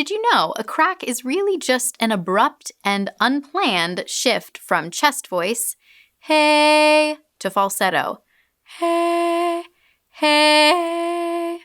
did you know a crack is really just an abrupt and unplanned shift from chest voice, hey, to falsetto, hey, hey.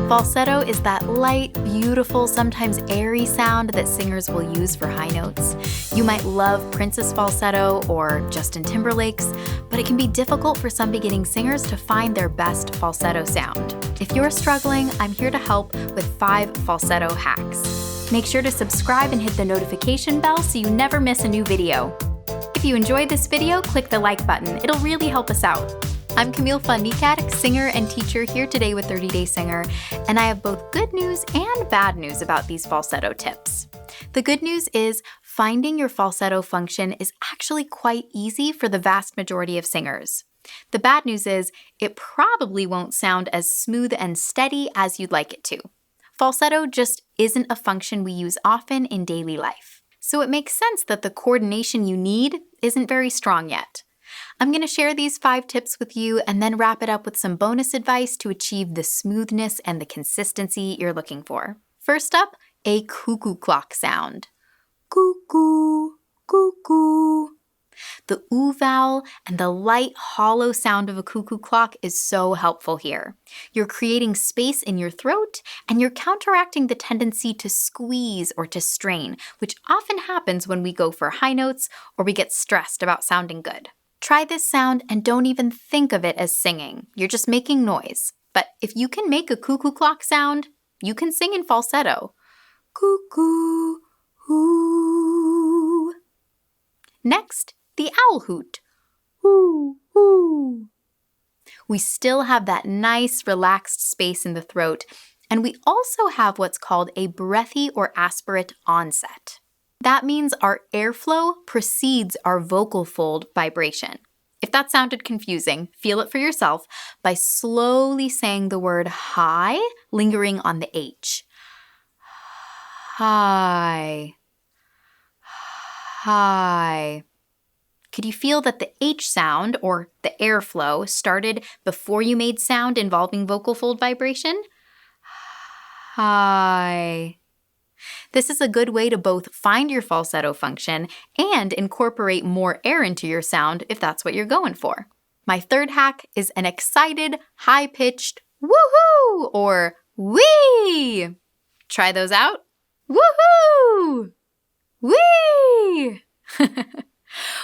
Falsetto is that light, beautiful, sometimes airy sound that singers will use for high notes. You might love Prince's falsetto or Justin Timberlake's, but it can be difficult for some beginning singers to find their best falsetto sound. If you're struggling, I'm here to help with 5 falsetto hacks. Make sure to subscribe and hit the notification bell so you never miss a new video. If you enjoyed this video, click the like button. It'll really help us out. I'm Camille van Niekerk, singer and teacher here today with 30 Day Singer, and I have both good news and bad news about these falsetto tips. The good news is finding your falsetto function is actually quite easy for the vast majority of singers. The bad news is it probably won't sound as smooth and steady as you'd like it to. Falsetto just isn't a function we use often in daily life, so it makes sense that the coordination you need isn't very strong yet. I'm going to share these 5 tips with you and then wrap it up with some bonus advice to achieve the smoothness and the consistency you're looking for. First up, a cuckoo clock sound. Cuckoo, cuckoo. The oo vowel and the light, hollow sound of a cuckoo clock is so helpful here. You're creating space in your throat and you're counteracting the tendency to squeeze or to strain, which often happens when we go for high notes or we get stressed about sounding good. Try this sound and don't even think of it as singing. You're just making noise. But if you can make a cuckoo clock sound, you can sing in falsetto. Cuckoo, hoo. Next, the owl hoot. Hoo, hoo. We still have that nice, relaxed space in the throat, and we also have what's called a breathy or aspirate onset. That means our airflow precedes our vocal fold vibration. If that sounded confusing, feel it for yourself by slowly saying the word high, lingering on the H. High. High. Could you feel that the H sound, or the airflow, started before you made sound involving vocal fold vibration? High. This is a good way to both find your falsetto function and incorporate more air into your sound if that's what you're going for. My third hack is an excited, high-pitched woohoo or wee. Try those out. Woohoo! Wee!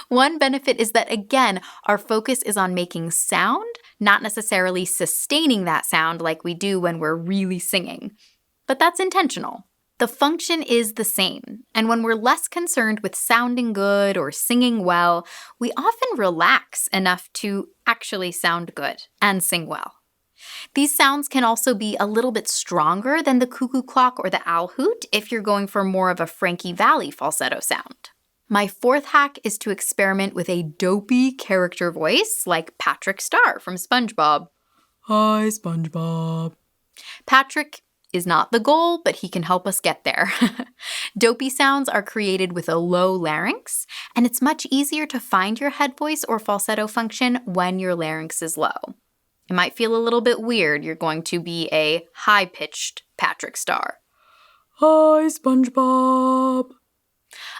One benefit is that, again, our focus is on making sound, not necessarily sustaining that sound like we do when we're really singing. But that's intentional. The function is the same, and when we're less concerned with sounding good or singing well, we often relax enough to actually sound good and sing well. These sounds can also be a little bit stronger than the cuckoo clock or the owl hoot if you're going for more of a Frankie Valli falsetto sound. My fourth hack is to experiment with a dopey character voice like Patrick Star from SpongeBob. Hi, SpongeBob. Patrick is not the goal, but he can help us get there. Dopey sounds are created with a low larynx, and it's much easier to find your head voice or falsetto function when your larynx is low. It might feel a little bit weird. You're going to be a high-pitched Patrick Star. Hi, SpongeBob.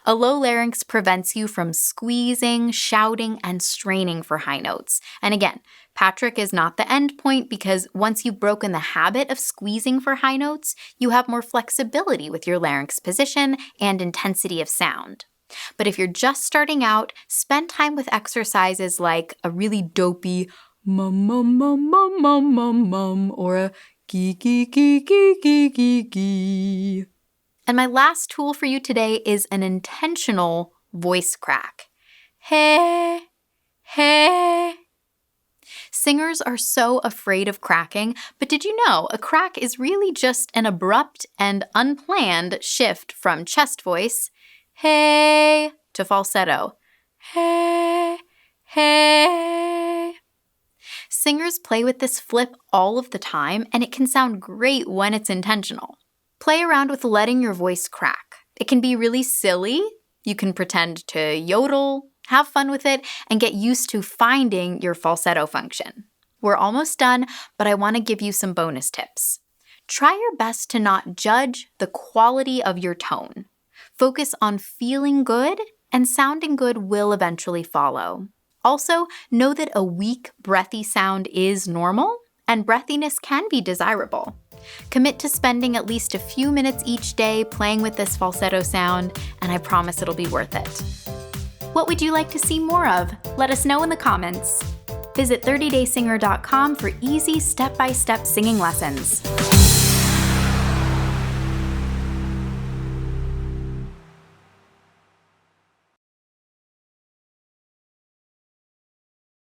A low larynx prevents you from squeezing, shouting, and straining for high notes. And again, Patrick is not the end point because once you've broken the habit of squeezing for high notes, you have more flexibility with your larynx position and intensity of sound. But if you're just starting out, spend time with exercises like a really dopey mum mum mum mum mum mum mum or a gee gee gee gee gee gee gee. And my last tool for you today is an intentional voice crack. Hey, hey. Singers are so afraid of cracking, but did you know a crack is really just an abrupt and unplanned shift from chest voice, hey, to falsetto, hey, hey. Singers play with this flip all of the time, and it can sound great when it's intentional. Play around with letting your voice crack. It can be really silly. You can pretend to yodel, have fun with it, and get used to finding your falsetto function. We're almost done, but I want to give you some bonus tips. Try your best to not judge the quality of your tone. Focus on feeling good, and sounding good will eventually follow. Also, know that a weak, breathy sound is normal, and breathiness can be desirable. Commit to spending at least a few minutes each day playing with this falsetto sound, and I promise it'll be worth it. What would you like to see more of? Let us know in the comments. Visit 30daysinger.com for easy step-by-step singing lessons.